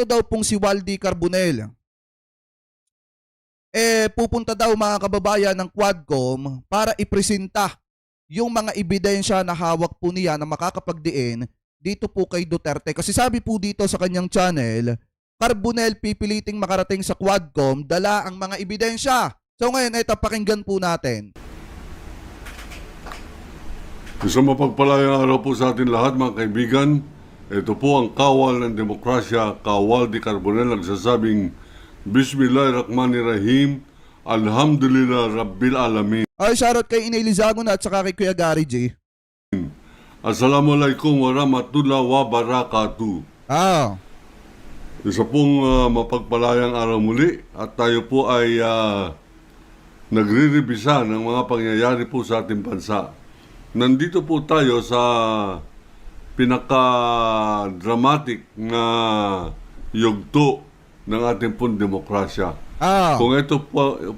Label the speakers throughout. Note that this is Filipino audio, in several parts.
Speaker 1: Ito daw pong si Waldy Carbonell. Pupunta daw mga kababayan ng Quadcom para ipresenta yung mga ebidensya na hawak po niya na makakapagdiin dito po kay Duterte. Kasi sabi po dito sa kanyang channel, Carbonell pipiliting makarating sa Quadcom, dala ang mga ebidensya. So ngayon, ito pakinggan po natin.
Speaker 2: Isang mapagpalayang araw po sa atin lahat mga kaibigan. Ito po ang kawal ng demokrasya, Waldy Carbonell, nagsasabing Bismillahirrahmanirrahim, Alhamdulillah Rabbil Alamin.
Speaker 1: Ay, shoutout kay Inay Lizago na at saka kay Kuya Gary J.
Speaker 2: Assalamualaikum warahmatullahi wabarakatuh. Isa pong mapagpalayang araw muli at tayo po ay nagre-revisa ng mga pangyayari po sa ating bansa. Nandito po tayo sa pinaka-dramatic na yugto ng ating pong demokrasya. Kung ito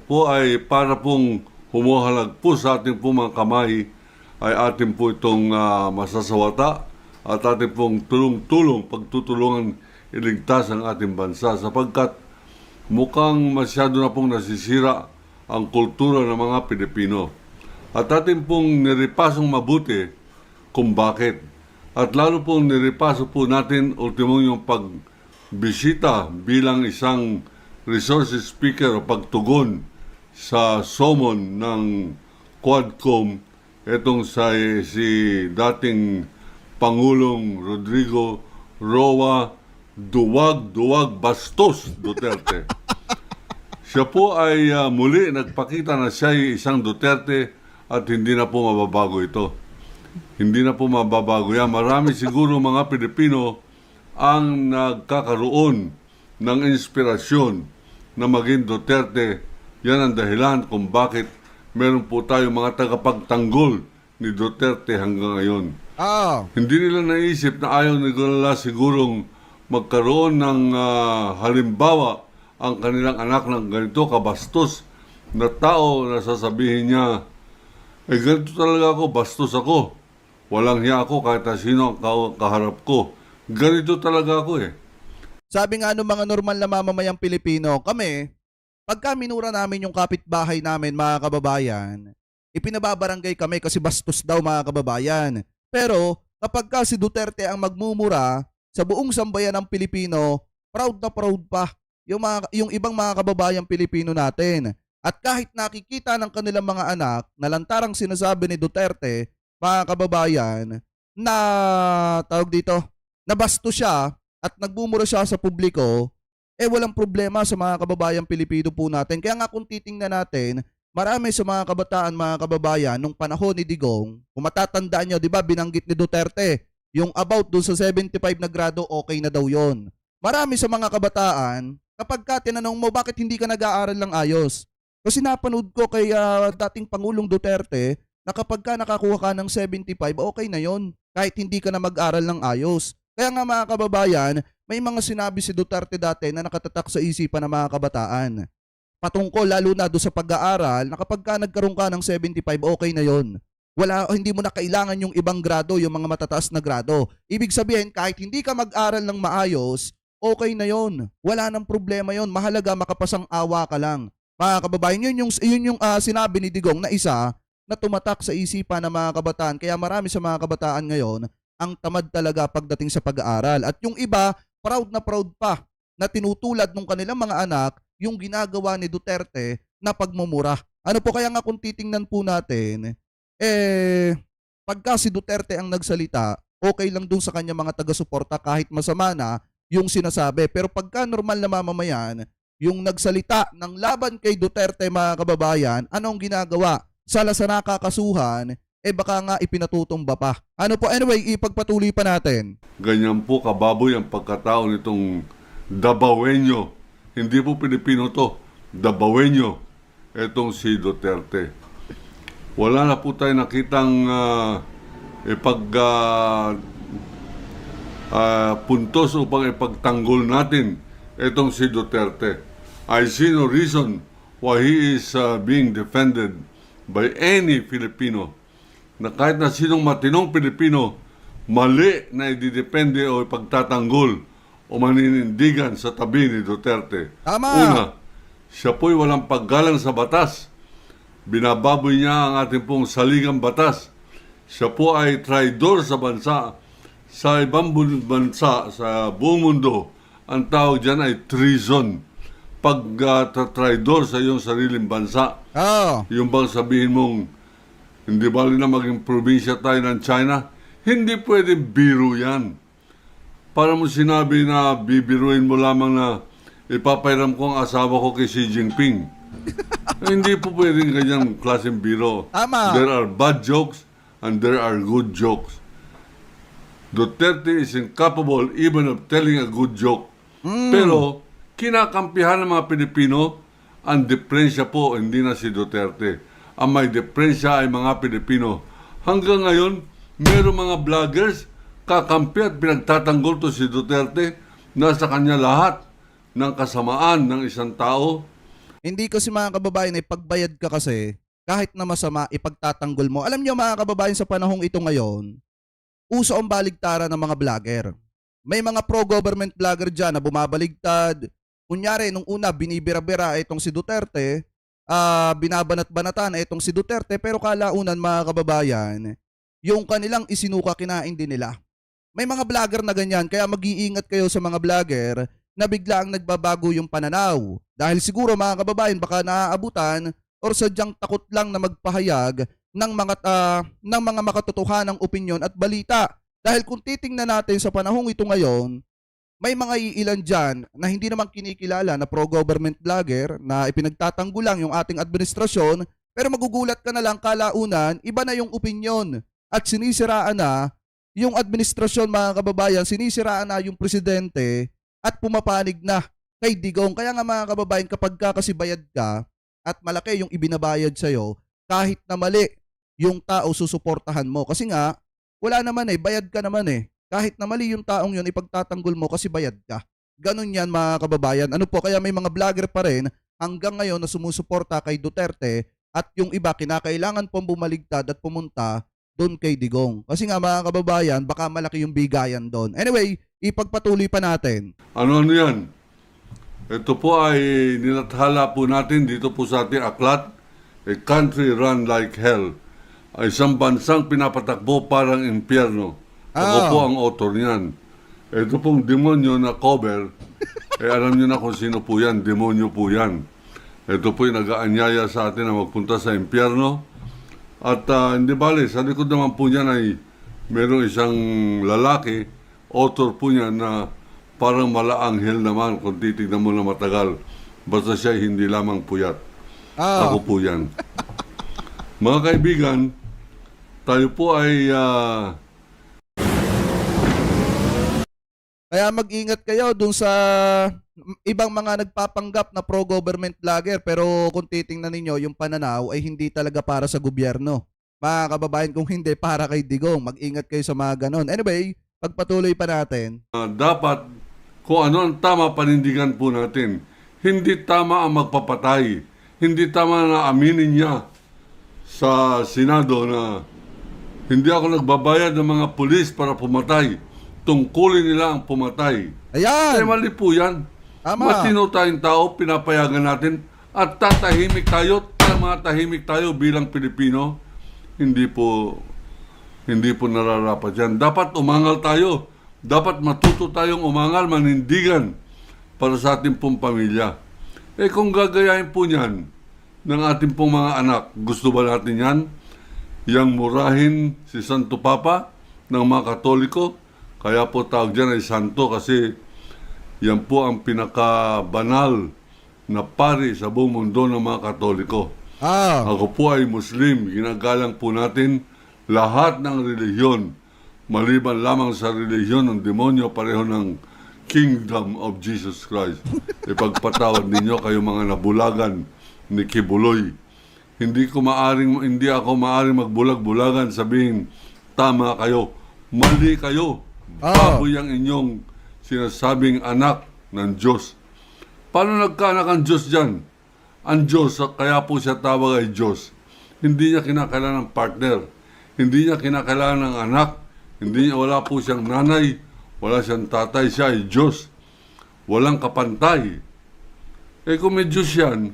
Speaker 2: po ay para pong humuhalag po sa ating pong mga kamay, ay ating po itong masasawata at ating pong tulong-tulong, pagtutulungan iligtas ang ating bansa sapagkat mukhang masyado na pong nasisira ang kultura ng mga Pilipino. At ating pong niripasong mabuti kung bakit. At lalo pong niripaso po natin ultimo yung pagbisita bilang isang resources speaker o pagtugon sa summon ng Quadcom itong si dating Pangulong Rodrigo Roa Duwag Bastos Duterte. Siya po ay muli nagpakita na siya ay isang Duterte at hindi na po mababago ito. Hindi na po mababago yan. Marami siguro mga Pilipino ang nagkakaroon ng inspirasyon na maging Duterte. Yan ang dahilan kung bakit meron po tayo mga tagapagtanggol ni Duterte hanggang ngayon. Hindi nila naisip na ayaw nila sigurong magkaroon ng halimbawa ang kanilang anak ng ganito kabastos na tao na sasabihin niya, ganito talaga ako, bastos ako. Walang hiya ako kahit na sino ang kaharap ko. Ganito talaga ako
Speaker 1: Sabi nga ng mga normal na mamamayang Pilipino, kami, pagka minura namin yung kapitbahay namin mga kababayan, ipinababarangay kami kasi bastos daw mga kababayan. Pero kapag ka si Duterte ang magmumura sa buong sambayan ng Pilipino, proud na proud pa yung ibang mga kababayang Pilipino natin. At kahit nakikita ng kanilang mga anak na lantarang sinasabi ni Duterte, mga kababayan, na tawag dito, nabasto siya at nagmumura siya sa publiko, walang problema sa mga kababayang Pilipino po natin. Kaya nga kung titingnan natin, marami sa mga kabataan, mga kababayan, nung panahon ni Digong, kung matatandaan nyo, di ba, binanggit ni Duterte, yung about doon sa 75 na grado, okay na daw yon. Marami sa mga kabataan, kapag ka tinanong mo, bakit hindi ka nag-aaral ng ayos? Kasi napanood ko kay dating Pangulong Duterte na kapag ka nakakuha ka ng 75, okay na yon. Kahit hindi ka na mag-aral ng ayos. Kaya nga mga kababayan, may mga sinabi si Duterte dati na nakatatak sa isipan ng mga kabataan. Patungkol lalo na doon sa pag-aaral na kapag ka nagkaroon ka ng 75, okay na yon. Hindi mo na kailangan yung ibang grado, yung mga matataas na grado. Ibig sabihin, kahit hindi ka mag-aral ng maayos, okay na yon. Wala nang problema yon. Mahalaga makapasang awa ka lang. Mga kababayan, yun yung sinabi ni Digong na isa na tumatak sa isipan ng mga kabataan. Kaya marami sa mga kabataan ngayon ang tamad talaga pagdating sa pag-aaral. At yung iba, proud na proud pa na tinutulad ng kanilang mga anak yung ginagawa ni Duterte na pagmumura. Ano po kaya nga kung titingnan po natin, pagka si Duterte ang nagsalita, okay lang dun sa kanya mga taga-suporta kahit masama na yung sinasabi. Pero pagka normal na mamamayan, yung nagsalita ng laban kay Duterte mga kababayan, anong ginagawa? Sala sa nakakasuhan, baka nga ipinatutumba pa. Ano po, anyway, ipagpatuloy pa natin.
Speaker 2: Ganyan po kababoy ang pagkatao nitong Dabawenyo. Hindi po Pilipino to, Dabawenyo. Etong si Duterte. Wala na po tayo nakitang puntos upang ipagtanggol natin etong si Duterte. I see no reason why he is being defended by any Filipino. Na kahit na sinong matinong Pilipino, mali na ididepende o ipagtatanggol o maninindigan sa tabi ni Duterte.
Speaker 1: Tama.
Speaker 2: Una, siya po'y walang paggalang sa batas. Binababoy niya ang ating pong saligang batas. Siya po ay traidor sa bansa. Sa ibang bansa, sa buong mundo, ang tawag dyan ay treason. Pag traidor sa iyong sariling bansa, yung bang sabihin mong, hindi bali na maging probinsya tayo ng China, hindi pwede biro yan. Para mo sinabi na bibiruin mo lamang na ipapairam ko ang asawa ko kay Xi Jinping. Hindi po pwedeng ganyang klaseng biro.
Speaker 1: Tama.
Speaker 2: There are bad jokes and there are good jokes. Duterte is incapable even of telling a good joke. Pero kinakampihan ng mga Pilipino, ang deprensya po, hindi na si Duterte. Ang may deprensya ay mga Pilipino. Hanggang ngayon, mayroong mga vloggers kakampi at pinagtatanggol to si Duterte. Nasa kanya lahat ng kasamaan ng isang tao.
Speaker 1: Hindi kasi mga kababayan, pagbayad ka kasi, kahit na masama, ipagtatanggol mo. Alam niyo mga kababayan, sa panahong ito ngayon, uso ang baligtaran ng mga vlogger. May mga pro-government vlogger dyan na bumabaligtad. Kunyari, nung una, binibira-bira itong si Duterte, binabanat-banatan itong si Duterte, pero kalaunan mga kababayan, yung kanilang isinuka, kinain din nila. May mga vlogger na ganyan, kaya mag-iingat kayo sa mga vlogger na biglaang nagbabago yung pananaw. Dahil siguro mga kababayan, baka naaabutan or sadyang takot lang na magpahayag ng mga makatotohanang opinyon at balita. Dahil kung titingnan natin sa panahong ito ngayon, may mga iilan dyan na hindi naman kinikilala na pro-government vlogger na ipinagtatanggol lang yung ating administrasyon, pero magugulat ka na lang kalaunan, iba na yung opinyon at sinisiraan na yung administrasyon mga kababayan, sinisiraan na yung presidente at pumapanig na kay Digong. Kaya nga mga kababayan, kapag kasi bayad ka at malaki yung ibinabayad sa'yo, kahit na mali yung tao susuportahan mo. Kasi nga, wala naman bayad ka naman Kahit na mali yung taong yun, ipagtatanggol mo kasi bayad ka. Ganun yan mga kababayan. Ano po, kaya may mga vlogger pa rin hanggang ngayon na sumusuporta kay Duterte at yung iba kinakailangan pong bumaligtad at pumunta doon kay Digong. Kasi nga mga kababayan, baka malaki yung bigayan doon. Anyway, ipagpatuloy pa natin.
Speaker 2: Ano yan? Ito po ay nilathala po natin dito po sa ating aklat, A Country Run Like Hell. Ay isang bansang pinapatakbo parang impyerno. Ako po ang author niyan. Ito pong demonyo na cover, alam niyo na kung sino po yan, demonyo po yan. Ito po yung nag-aanyaya sa atin na magpunta sa impyerno. At hindi bale, sa likod naman po niyan ay merong isang lalaki, author po niya na parang malaanghel naman kung titignan mo na matagal. Basta siya hindi lamang puyat. Ako po yan. Mga kaibigan, tayo po ay
Speaker 1: kaya mag-ingat kayo dun sa ibang mga nagpapanggap na pro-government vlogger, pero kung titingnan ninyo, yung pananaw ay hindi talaga para sa gobyerno. Mga kababayan, kung hindi para kay Digong, mag-ingat kayo sa mga ganon. Anyway, pagpatuloy pa natin.
Speaker 2: Dapat kung ano ang tama panindigan po natin. Hindi tama ang magpapatay. Hindi tama na aminin niya sa Senado na hindi ako nagbabayad ng mga pulis para pumatay. Tungkulin nila ang pumatay.
Speaker 1: Ayan!
Speaker 2: Eh, mali po yan.
Speaker 1: Tama.
Speaker 2: Matino tayong tao, pinapayagan natin at tatahimik tayo, tahimik tayo bilang Pilipino. Hindi po nararapat yan. Dapat umangal tayo. Dapat matuto tayong umangal, manindigan para sa ating pong pamilya. Eh kung gagayahin po niyan ng ating pong mga anak, gusto ba natin yan? Yang murahin si Santo Papa ng mga Katoliko? Kaya po tawag dyan ay santo kasi yan po ang pinakabanal na pari sa buong mundo ng mga Katoliko. Ako po ay Muslim. Ginagalang po natin lahat ng relihiyon. Maliban lamang sa relihiyon ng demonyo, pareho ng Kingdom of Jesus Christ. Ipagpatawad ninyo kayo mga nabulagan ni Kibuloy. Hindi ako maaring magbulag-bulagan sabihin, tama kayo, mali kayo. Baboy ang inyong sinasabing anak ng Diyos. Paano nagkaanak ang Diyos dyan? Ang Diyos, kaya po siya tawag ay Diyos. Hindi niya kinakailangan ng partner. Hindi niya kinakailangan ng anak. Wala po siyang nanay. Wala siyang tatay. Siya ay Diyos. walang kapantay. Kung may Diyos yan,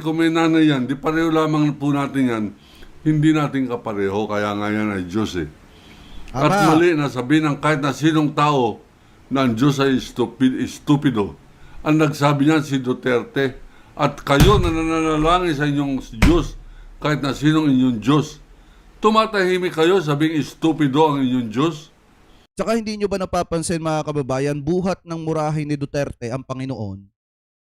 Speaker 2: kung may nanay yan, di pareho lamang po natin yan, hindi natin kapareho, kaya nga yan ay Diyos eh. At
Speaker 1: Tama.
Speaker 2: mali na sabihin ng kahit na sinong tao na ang Diyos ay stupido. Ang nagsabi niyan si Duterte. At kayo na nananalangin sa inyong Diyos, kahit na sinong inyong Diyos, tumatahimik kayo sabing stupido ang inyong Diyos.
Speaker 1: Tsaka hindi nyo ba napapansin mga kababayan, buhat ng murahin ni Duterte ang Panginoon?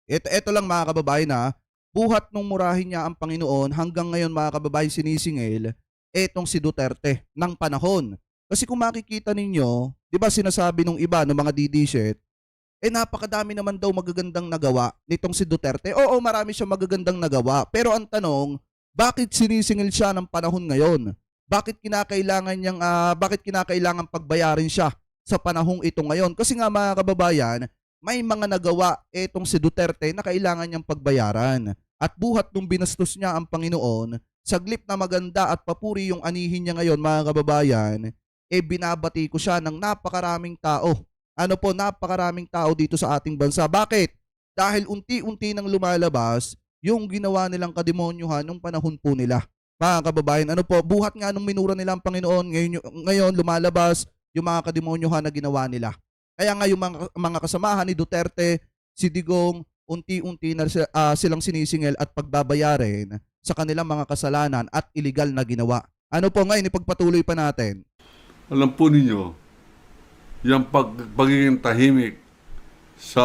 Speaker 1: Ito lang mga kababayan ha, buhat ng murahin niya ang Panginoon hanggang ngayon mga kababayan sinisingil, etong si Duterte ng panahon. Kasi kung makikita ninyo, di ba sinasabi nung iba, ng mga DD-shit, napakadami naman daw magagandang nagawa nitong si Duterte. Oo, marami siyang magagandang nagawa. Pero ang tanong, bakit sinisingil siya ng panahon ngayon? Bakit kinakailangan pagbayarin siya sa panahong ito ngayon? Kasi nga mga kababayan, may mga nagawa etong si Duterte na kailangan niyang pagbayaran. At buhat nung binastos niya ang Panginoon, saglip na maganda at papuri yung anihin niya ngayon mga kababayan, binabati ko siya ng napakaraming tao. Napakaraming tao dito sa ating bansa. Bakit? Dahil unti-unti nang lumalabas yung ginawa nilang kademonyuhan nung panahon po nila. Mga kababayan, buhat nga nung minura nila ang Panginoon, ngayon lumalabas yung mga kademonyuhan na ginawa nila. Kaya nga yung mga kasamahan ni Duterte, si Digong, unti-unti na silang sinisingil at pagbabayarin sa kanilang mga kasalanan at illegal na ginawa. Ngayon, ipagpatuloy pa natin.
Speaker 2: Alam po ninyo, yung pagiging tahimik sa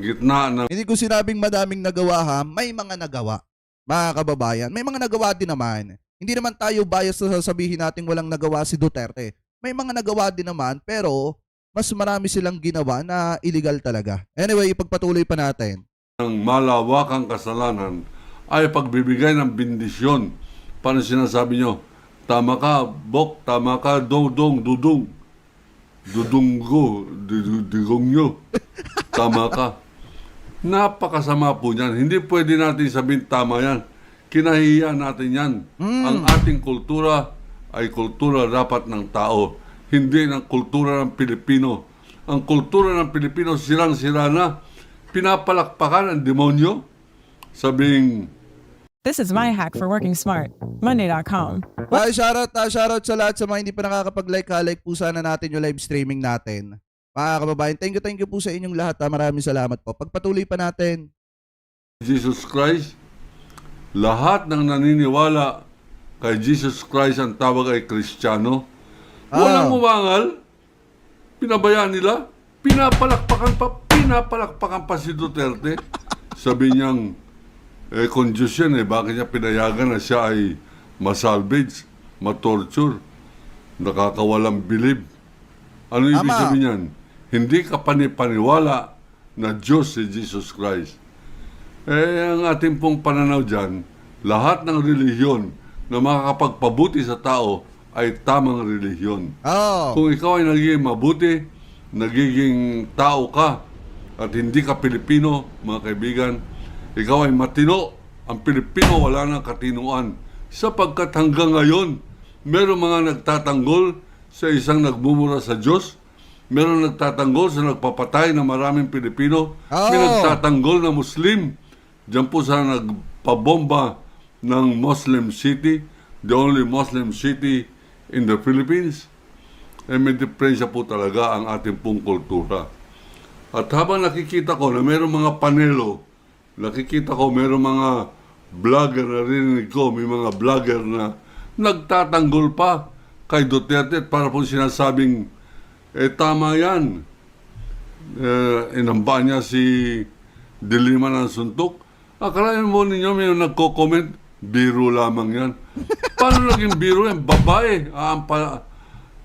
Speaker 2: gitna ng
Speaker 1: Hindi ko sinabing madaming nagawa ha, may mga nagawa. Mga kababayan, may mga nagawa din naman. Hindi naman tayo bias na sasabihin natin walang nagawa si Duterte. May mga nagawa din naman pero mas marami silang ginawa na illegal talaga. Anyway, ipagpatuloy pa natin.
Speaker 2: malawakang kasalanan ay pagbibigay ng bendisyon. Paano sinasabi nyo? Tama ka, Bok, tama ka, Dodong, Dudong. Dudunggo, digong nyo. Tama ka. Napakasama po niyan. Hindi pwede natin sabihin tama yan. Kinahihiyan natin yan. Ang ating kultura ay kultura dapat ng tao. Hindi ng kultura ng Pilipino. Ang kultura ng Pilipino sirang-sira na. Pinapalakpakan ang demonyo. Sabing,
Speaker 3: This is my hack for working smart. Monday.com.
Speaker 1: Shoutout sa lahat sa mga hindi pa nakakapag-like po sana natin yung live streaming natin. Mga kababayan, thank you po sa inyong lahat. Maraming salamat po. Pagpatuloy pa natin.
Speaker 2: Jesus Christ, lahat ng naniniwala kay Jesus Christ ang tawag ay Kristiyano. Walang umangal, pinabayaan nila, pinapalakpakan pa si Duterte. Sabi niyang, kung Diyos yan, bakit niya pinayagan na siya ay masalvage, matorture, nakakawalang bilib. Ano ibig
Speaker 1: Tama.
Speaker 2: sabihin yan? Hindi ka panipaniwala na Diyos si Jesus Christ. Ang ating pong pananaw dyan, lahat ng relihiyon na makakapagpabuti sa tao ay tamang relihiyon. Kung ikaw ay nagiging mabuti, nagiging tao ka, at hindi ka Pilipino, mga kaibigan, ikaw ay matino. Ang Pilipino wala nang katinuan. Sapagkat hanggang ngayon, meron mga nagtatanggol sa isang nagmumura sa Diyos, meron nagtatanggol sa nagpapatay ng maraming Pilipino, may nagtatanggol na Muslim. Diyan po sa nagpabomba ng Muslim city, the only Muslim city in the Philippines. May diferensya po talaga ang ating pong kultura. At habang nakikita ko na mayroong mga panelo, nakikita ko mayroong mga vlogger na rinig ko, may mga vlogger na nagtatanggol pa kay Duterte para po sinasabing, tama yan. Inamba niya si Dilima ng suntok. Akalain mo ninyo, may nagko-comment, biro lamang yan. Paano naging biro yan? Babae.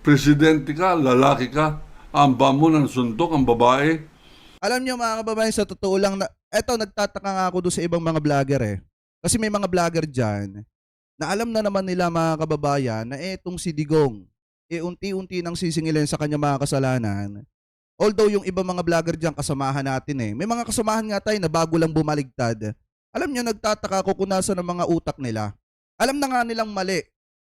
Speaker 2: Presidente ka, lalaki ka, amba mo ng suntok, ang babae.
Speaker 1: Alam niyo mga kababayan, sa totoo lang, nagtataka nga ako doon sa ibang mga vlogger eh. Kasi may mga vlogger dyan na alam na naman nila mga kababayan na etong si Digong, unti-unti nang sisingilin sa kanya mga kasalanan. Although yung ibang mga vlogger dyan, kasamahan natin eh. May mga kasamahan nga tayo na bago lang bumaligtad. Alam niyo, nagtataka ako kung nasa ng mga utak nila. Alam na nga nilang mali.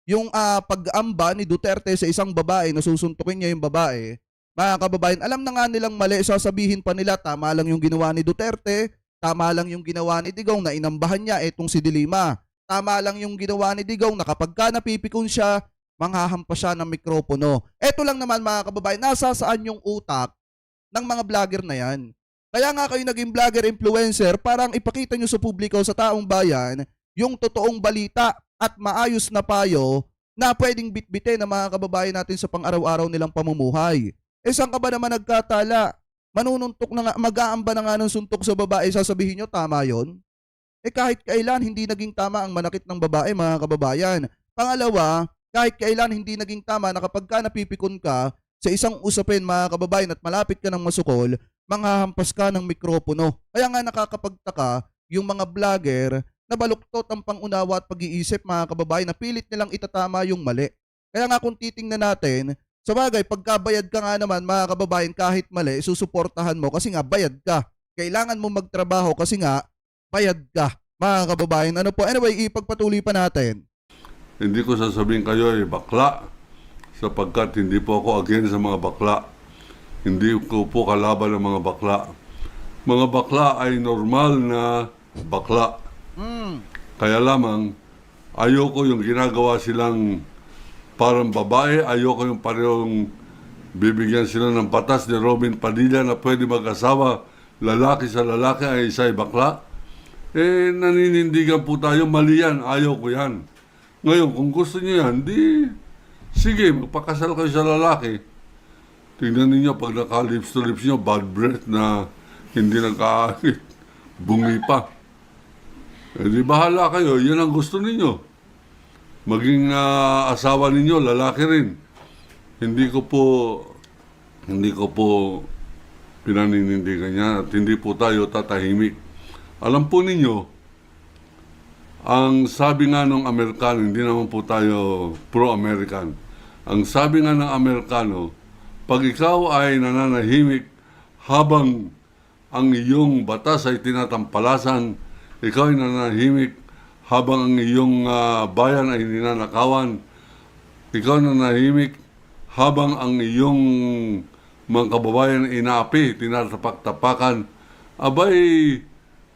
Speaker 1: Yung pag-amba ni Duterte sa isang babae na susuntukin niya yung babae, mga kababayan, alam na nga nilang mali, sasabihin pa nila tama lang yung ginawa ni Duterte, tama lang yung ginawa ni Digong na inambahan niya etong si Dilima. Tama lang yung ginawa ni Digong na kapag ka napipikon siya, manghahampas siya ng mikropono. Eto lang naman mga kababayan, nasa saan yung utak ng mga vlogger na yan? Kaya nga kayo naging vlogger influencer, parang ipakita nyo sa publiko, sa taong bayan, yung totoong balita at maayos na payo na pwedeng bitbitin ng mga kababayan natin sa pang-araw-araw nilang pamumuhay. Saan ka ba naman nagkatala? Manununtok na nga, mag-aamba na nga ng suntok sa babae, sasabihin nyo tama yon? Kahit kailan hindi naging tama ang manakit ng babae, mga kababayan. Pangalawa, kahit kailan hindi naging tama na kapag ka napipikon ka sa isang usapin, mga kababayan, at malapit ka ng masukol, manghahampas ka ng mikropono. Kaya nga nakakapagtaka yung mga vlogger na baluktot ang pangunawa at pag-iisip, mga kababayan, na pilit nilang itatama yung mali. Kaya nga kung titingnan natin, sa bagay, pagkabayad ka nga naman, mga kababayan, kahit mali, susuportahan mo kasi nga bayad ka. Kailangan mo magtrabaho kasi nga bayad ka, mga kababayan. Ano po? Anyway, ipagpatuloy pa natin.
Speaker 2: Hindi ko sasabihin kayo ay bakla sapagkat hindi po ako against sa mga bakla. Hindi ko po kalaban ng mga bakla. Mga bakla ay normal na bakla. Kaya lamang, ayoko yung ginagawa silang parang babae, ayoko yung parehong bibigyan sila ng batas ni Robin Padilla na pwede mag-asawa, lalaki sa lalaki ay isa ay bakla. Naninindigan po tayo, mali yan, ayaw ko yan. Ngayon, kung gusto niyo yan, sige, magpakasal kayo sa lalaki. Tingnan niyo pag naka-lips to lips niyo, bad breath na hindi nagkaakit, bungi pa. Di bahala kayo, yan ang gusto ninyo. Maging asawa ninyo, lalaki rin. Hindi ko po pinaninindigan yan at hindi po tayo tatahimik. Alam po ninyo, ang sabi nga ng Amerikano, hindi naman po tayo pro-American. Ang sabi nga ng Amerikano, pag ikaw ay nananahimik habang ang iyong batas ay tinatampalasan, ikaw ay nananahimik habang ang iyong bayan ay ninanakawan, ikaw nananahimik habang ang iyong mga kababayan ay inaapi, tinatapak-tapakan, abay,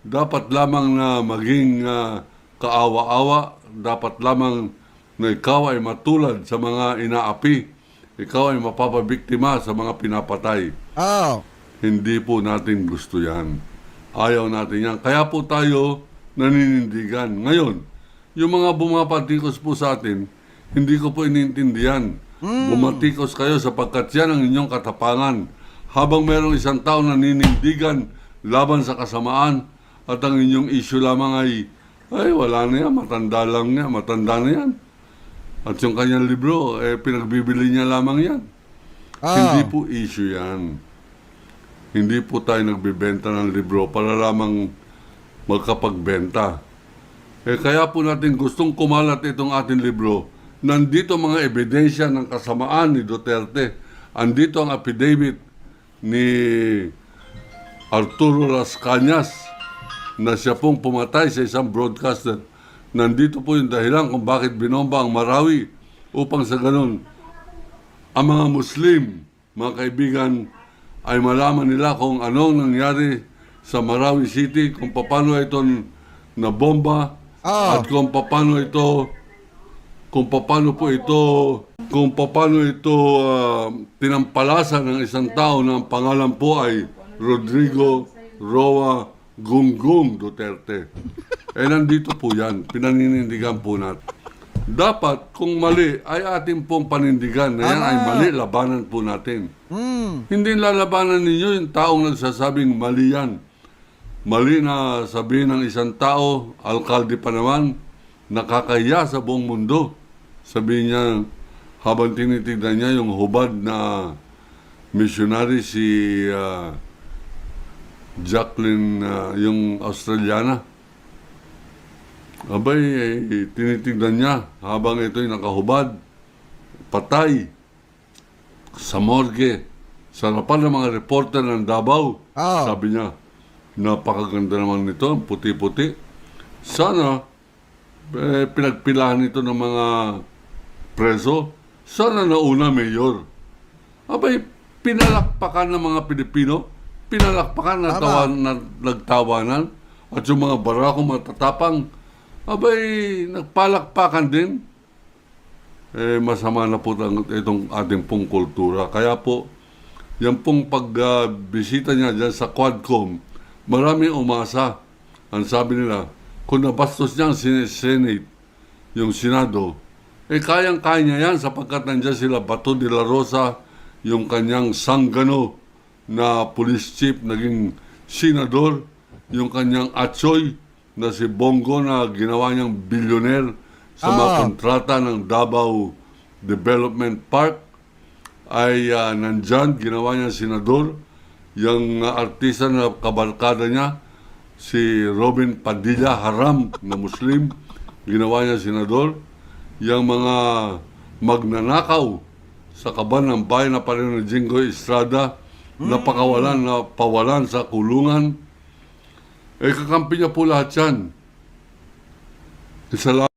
Speaker 2: dapat lamang na maging kaawa-awa, dapat lamang na ikaw ay matulad sa mga inaapi, ikaw ay mapapabiktima sa mga pinapatay. Hindi po natin gusto yan. Ayaw natin yan. Kaya po tayo naninindigan. Ngayon, yung mga bumapatikos po sa atin, hindi ko po inintindihan. Bumatikos kayo sapagkat yan ang inyong katapangan. Habang merong isang tao naninindigan laban sa kasamaan, at ang inyong issue lamang ay wala na yan, matanda na yan. At yung kanyang libro, pinagbibili niya lamang yan. Hindi po issue yan. Hindi po tayo nagbibenta ng libro para lamang magkapagbenta. Kaya po natin gustong kumalat itong ating libro. Nandito mga ebidensya ng kasamaan ni Duterte. Andito ang affidavit ni Arturo Las Cañas na siya pong pumatay sa isang broadcaster. Nandito po yung dahilan kung bakit binomba ang Marawi upang sa ganun ang mga Muslim, mga kaibigan, ay malaman nila kung anong nangyari sa Marawi City, kung paano ito nabomba at kung paano ito tinampalasan ng isang tao na ang pangalan po ay Rodrigo Roa Gunggong Duterte. Nandito po yan, pinaninindigan po natin. Dapat, kung mali, ay ating pong panindigan na yan ay mali, labanan po natin. Hindi lalabanan ninyo yung taong nagsasabing mali yan. Mali na sabihin ng isang tao, alkalde pa naman, nakakahiya sa buong mundo. Sabihin niya, habang tinitignan niya yung hubad na missionary si Jacqueline, yung Australiana. Abay, tinitignan niya habang ito'y nakahubad, patay, sa morgue, sa harapan ng mga reporter ng Davao. Sabi niya, napakaganda naman nito, puti-puti. Sana, pinagpilahan ito ng mga preso. Sana nauna, Mayor. Abay, pinalakpakan ng mga Pilipino, pinalakpakan na nagtawanan, at yung mga barakong matatapang, abay, nagpalakpakan din. Masama na po itong ating pong kultura. Kaya po, yan pong pagbisita niya dyan sa Quadcom, maraming umasa. Ang sabi nila, kung nabastos niya ang Senate, yung Senado, kayang-kaya niya yan sapagkat nandiyan sila Bato de la Rosa, yung kanyang sanggano na police chief, naging senador, yung kanyang atsoy na si Bongo na ginawa niyang billionaire sa mga kontrata ng Davao Development Park ay nandyan, ginawa niya senador. Yung artista na kabarkada niya, si Robin Padilla Haram na Muslim, ginawa niya senador. Yung mga magnanakaw sa kaban ng bayan na pareho ng Jinggoy Estrada, pawalan sa kulungan, kakampi niya po lahat yan.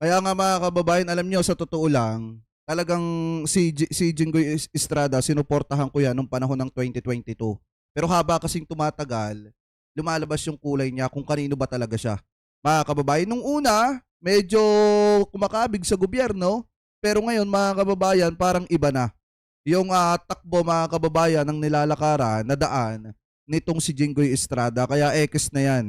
Speaker 1: Kaya nga mga kababayan, alam nyo, sa totoo lang, talagang si Jinggoy Estrada, sinuportahan ko yan nung panahon ng 2022. Pero haba kasing tumatagal, lumalabas yung kulay niya kung kanino ba talaga siya. Mga kababayan, nung una, medyo kumakabig sa gobyerno, pero ngayon mga kababayan, parang iba na. Yung takbo mga kababayan ng nilalakaran na daan nitong si Jinggoy Estrada, kaya ekis na yan.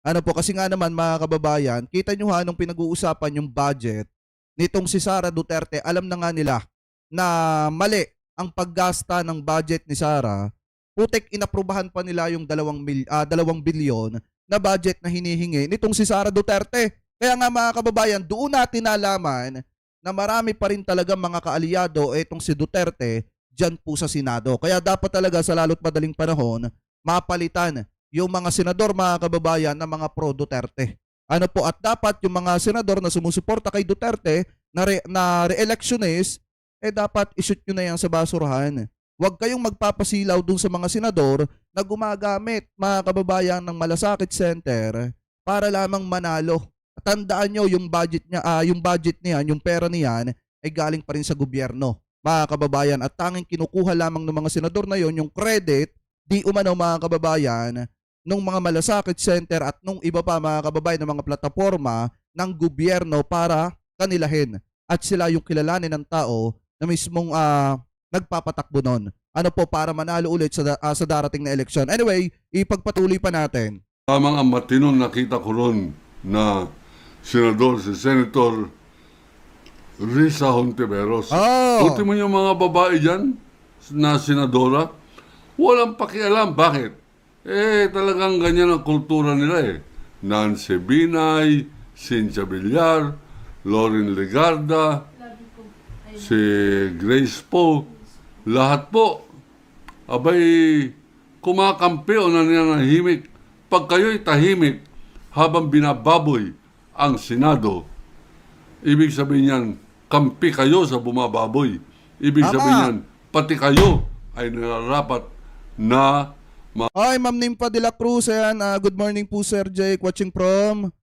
Speaker 1: Ano po, kasi nga naman mga kababayan, kita nyo nung pinag-uusapan yung budget nitong si Sara Duterte, alam na nga nila na mali ang paggasta ng budget ni Sara. Putek, inaprubahan pa nila yung 2 bilyon na budget na hinihingi nitong si Sara Duterte. Kaya nga mga kababayan, doon natin nalaman na marami pa rin talaga mga kaalyado itong si Duterte dyan po sa Senado. Kaya dapat talaga sa lalo't madaling panahon, mapalitan yung mga senador mga kababayan na mga pro-Duterte. Ano po, at dapat yung mga senador na sumusuporta kay Duterte na re-electionist, dapat ishoot nyo na yan sa basurahan. Huwag kayong magpapasilaw dun sa mga senador na gumagamit mga kababayan ng malasakit center para lamang manalo. Tandaan nyo yung budget niyan, yung pera niyan ay galing pa rin sa gobyerno mga kababayan, at tanging kinukuha lamang ng mga senador na yon yung credit di umano mga kababayan nung mga malasakit center at nung iba pa mga kababayan ng mga plataforma ng gobyerno para kanilahin, at sila yung kilalanin ng tao na mismong nagpapatakbo nun. Ano po, para manalo ulit sa darating na eleksyon. Anyway, ipagpatuloy pa natin.
Speaker 2: Tamang ang matinong nakita ko ron na senador, si Senator Risa Hontiveros. Ultimo yung mga babae dyan na senadora, walang pakialam. Bakit? Talagang ganyan ang kultura nila Nancy Binay, Cynthia Villar, Lauren Legarda, si Grace Po, lahat po, abay, kumakampi o nananahimik. Pag kayo'y tahimik habang binababoy ang Senado, ibig sabihin yan, kampi kayo sa bumababoy. Ibig sabihin yan, pati kayo ay nararapat na
Speaker 1: Hi, Ma'am Nimpa de la Cruz. Ayan, good morning po, Sir Jake, watching from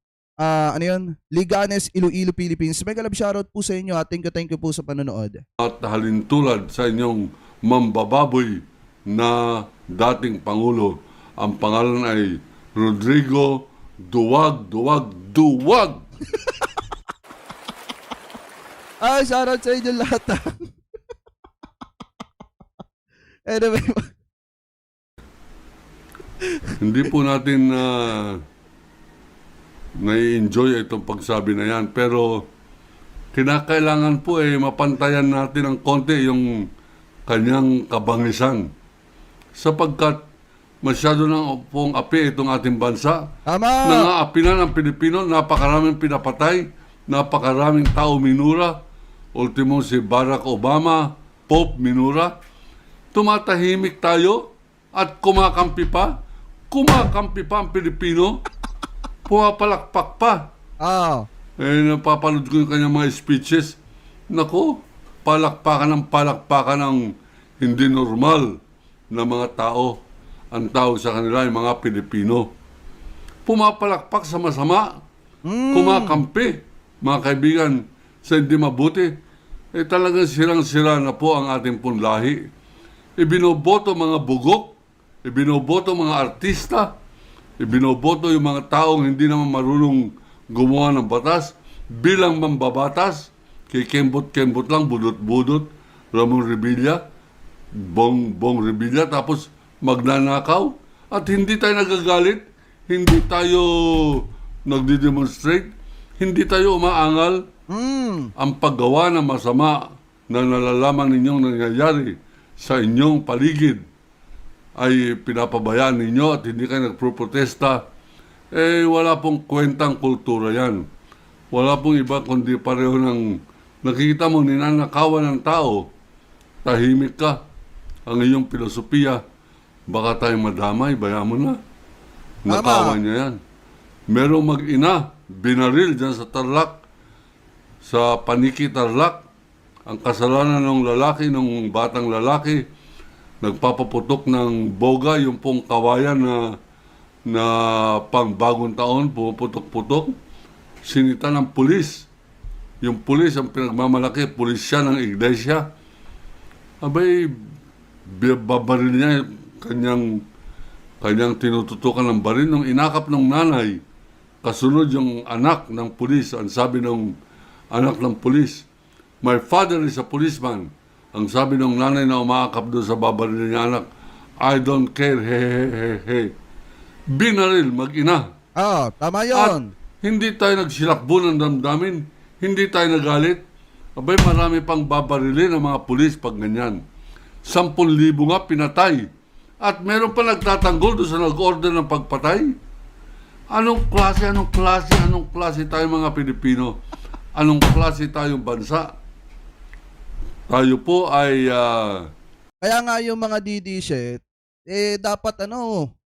Speaker 1: Liganes, Iloilo, Philippines. Mega love shoutout po sa inyo. Thank you po sa panonood.
Speaker 2: At halintulad sa inyong mambababoy na dating Pangulo. Ang pangalan ay Rodrigo Duwag.
Speaker 1: Ay, shoutout sa inyo lahat. Anyway,
Speaker 2: hindi po natin nai-enjoy itong pagsabi na yan. Pero kinakailangan po mapantayan natin ng konti yung kanyang kabangisan. Sapagkat masyado nang pong api itong ating bansa.
Speaker 1: tama.
Speaker 2: Nangaapinan ang Pilipino, napakaraming pinapatay, napakaraming tao minura. Ultimo si Barack Obama, Pope minura. Tumatahimik tayo at kumakampi pa. Kumakampi pa ang Pilipino, pumapalakpak pa. Napapanood ko yung kanyang mga speeches. Nako, palakpakan ng hindi normal na mga tao. Ang tawag sa kanila ay mga Pilipino. Pumapalakpak sa masama, kumakampi. Mga kaibigan, sa hindi mabuti, talagang sirang-sira na po ang ating pong lahi. Ibinoboto mga bugok, ibinoboto mga artista, ibinoboto yung mga taong hindi naman marunong gumawa ng batas bilang mambabatas, kay kembot-kembot lang, budot-budot, Ramon Revilla, Bong Revilla, tapos magnanakaw. At hindi tayo nagagalit, hindi tayo nagdi-demonstrate, hindi tayo umaangal. Ang paggawa ng masama na nalalaman ninyong nangyayari sa inyong paligid ay pinapabayaan ninyo at hindi kayo nagproprotesta, wala pong kwentang kultura yan. Wala pong iba kundi pareho ng nakikita mo ninanakawan ng tao, tahimik ka, ang iyong filosofiya, baka tayo madamay, bayaan mo na. Nakawan niya yan. Merong mag-ina, binaril dyan sa Tarlac, sa Paniki Tarlac. Ang kasalanan ng lalaki, ng batang lalaki, nagpapaputok ng boga, yung pong kawayan na pang bagong taon, puputok-putok, sinita ng pulis. Yung pulis, ang pinagmamalaki, pulis siya ng iglesia. Abay, babaril niya kanyang tinututukan ng baril nung inakap ng nanay. Kasunod yung anak ng pulis. Ang sabi ng anak ng pulis, "My father is a policeman." Ang sabi ng nanay na umaakap doon sa babaril niya anak, "I don't care, he he he he." Binaril, mag-ina.
Speaker 1: Tama
Speaker 2: At
Speaker 1: yon.
Speaker 2: hindi tayo nagsilakbo ng damdamin, hindi tayo nagalit. Abay, marami pang babarilin ng mga pulis pag ganyan. 10,000 nga pinatay. At meron pa nagtatanggol doon sa nag-order ng pagpatay. Anong klase tayo mga Pilipino? Anong klase tayong bansa? Tayo po ay
Speaker 1: Kaya nga yung mga DD-shit, dapat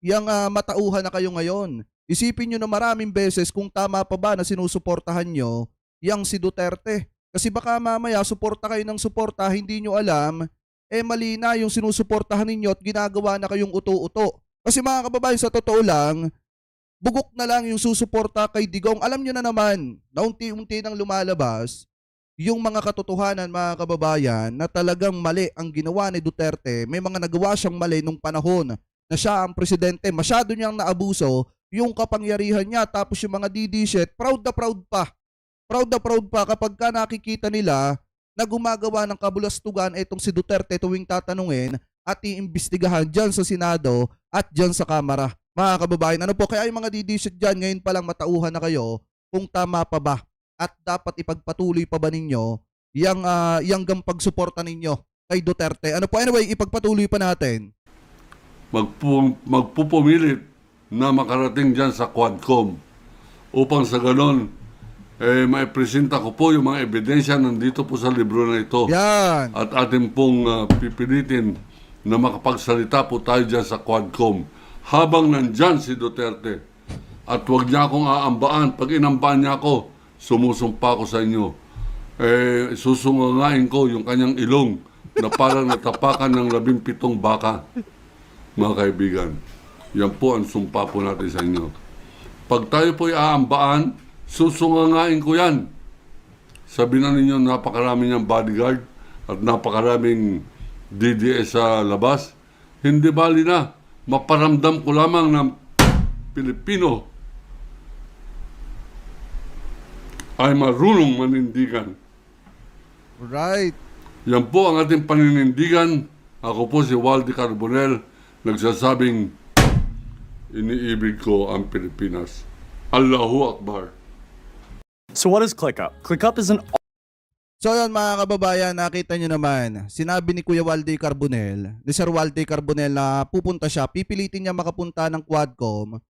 Speaker 1: yung matauhan na kayo ngayon. Isipin nyo na maraming beses kung tama pa ba na sinusuportahan nyo yang si Duterte. Kasi baka mamaya suporta kayo ng suporta, hindi nyo alam, mali na yung sinusuportahan ninyo at ginagawa na kayong uto-uto. Kasi mga kababayan, sa totoo lang, bugok na lang yung susuporta kay Digong. Alam nyo na naman, na unti-unti nang lumalabas, yung mga katotohanan, mga kababayan, na talagang mali ang ginawa ni Duterte. May mga nagawa siyang mali nung panahon na siya ang presidente. Masyado niyang naabuso yung kapangyarihan niya. Tapos yung mga DD-shit, proud na proud pa. Proud na proud pa kapag ka nakikita nila na gumagawa ng kabulastugan itong si Duterte tuwing tatanungin at iimbestigahan dyan sa Senado at dyan sa Kamara. Mga kababayan, ano po, kaya yung mga DD-shit dyan, ngayon pa lang matauhan na kayo kung tama pa ba at dapat ipagpatuloy pa ba ninyo yung pagsuporta ninyo kay Duterte. Ano po, anyway, ipagpatuloy pa natin.
Speaker 2: magpupumilit na makarating dyan sa Quadcom upang sa ganon, maipresenta ko po yung mga ebidensya nandito po sa libro na ito.
Speaker 1: Yan.
Speaker 2: At atin pong pipilitin na makapagsalita po tayo dyan sa Quadcom habang nandyan si Duterte. At huwag niya akong aambaan. Pag inambaan niya ako, sumusumpa ko sa inyo. Susungangain ko yung kanyang ilong na parang natapakan ng 17 baka. Mga kaibigan, yan po ang sumpa po natin sa inyo. Pag tayo po'y aambaan, susungangain ko yan. Sabi na ninyo, napakarami niyang bodyguard at napakaraming DDS sa labas. Hindi bali na. Maparamdam ko lamang ng Pilipino ay marunong manindigan.
Speaker 1: Right.
Speaker 2: Yan po ang ating paninindigan. Ako po si Waldy Carbonell, nagsasabing iniibig ko ang Pilipinas. Allahu Akbar.
Speaker 4: So what is ClickUp? ClickUp is an
Speaker 1: So yun mga kababayan, nakita nyo naman, sinabi ni Kuya Waldy Carbonell, ni Sir Waldy Carbonell na pupunta siya, pipilitin niya makapunta ng Quadcom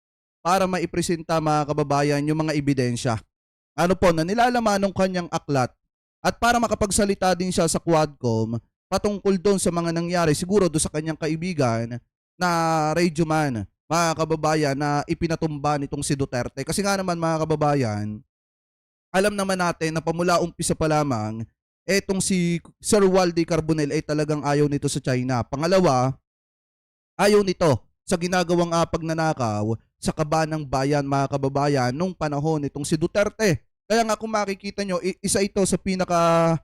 Speaker 1: para maipresenta mga kababayan yung mga ebidensya. Ano po, na nilalaman ng kanyang aklat at para makapagsalita din siya sa Quadcom patungkol doon sa mga nangyari, siguro doon sa kanyang kaibigan na radyoman, mga kababayan, na ipinatumba nitong si Duterte. Kasi nga naman mga kababayan, alam naman natin na pamula umpisa pa lamang, etong si Sir Waldy Carbonell ay talagang ayaw nito sa China. Pangalawa, ayaw nito sa ginagawang pagnanakaw sa kaban ng bayan, mga kababayan, nung panahon nitong si Duterte. Kaya nga kung makikita nyo, isa ito sa pinaka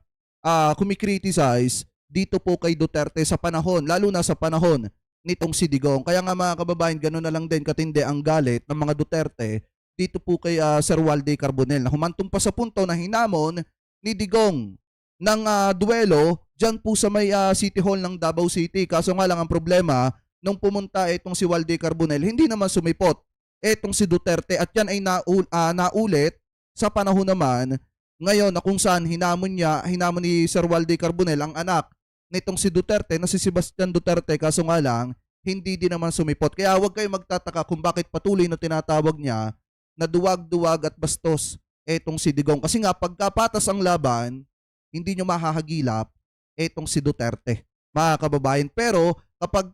Speaker 1: kumikriticize dito po kay Duterte sa panahon, lalo na sa panahon nitong si Digong. Kaya nga mga kababayan, gano'n na lang din katindi ang galit ng mga Duterte dito po kay Sir Walde Carbonell na humantong pa sa punto na hinamon ni Digong ng duelo dyan po sa may City Hall ng Davao City. Kaso nga lang ang problema, nung pumunta itong si Walde Carbonell, hindi naman sumipot itong si Duterte at yan ay naulit sa panahon naman ngayon na kung saan hinamon ni Sir Walde Carbonell ang anak nitong si Duterte na si Sebastian Duterte, kaso nga lang hindi din naman sumipot. Kaya huwag kayong magtataka kung bakit patuloy na tinatawag niya na duwag-duwag at bastos etong si Digong. Kasi nga pagkapatas ang laban, hindi nyo mahahagilap etong si Duterte, mga kababayan. Pero kapag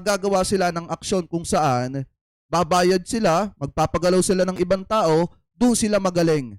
Speaker 1: gagawa sila ng aksyon kung saan babayad sila, magpapagalaw sila ng ibang tao, doon sila magaling.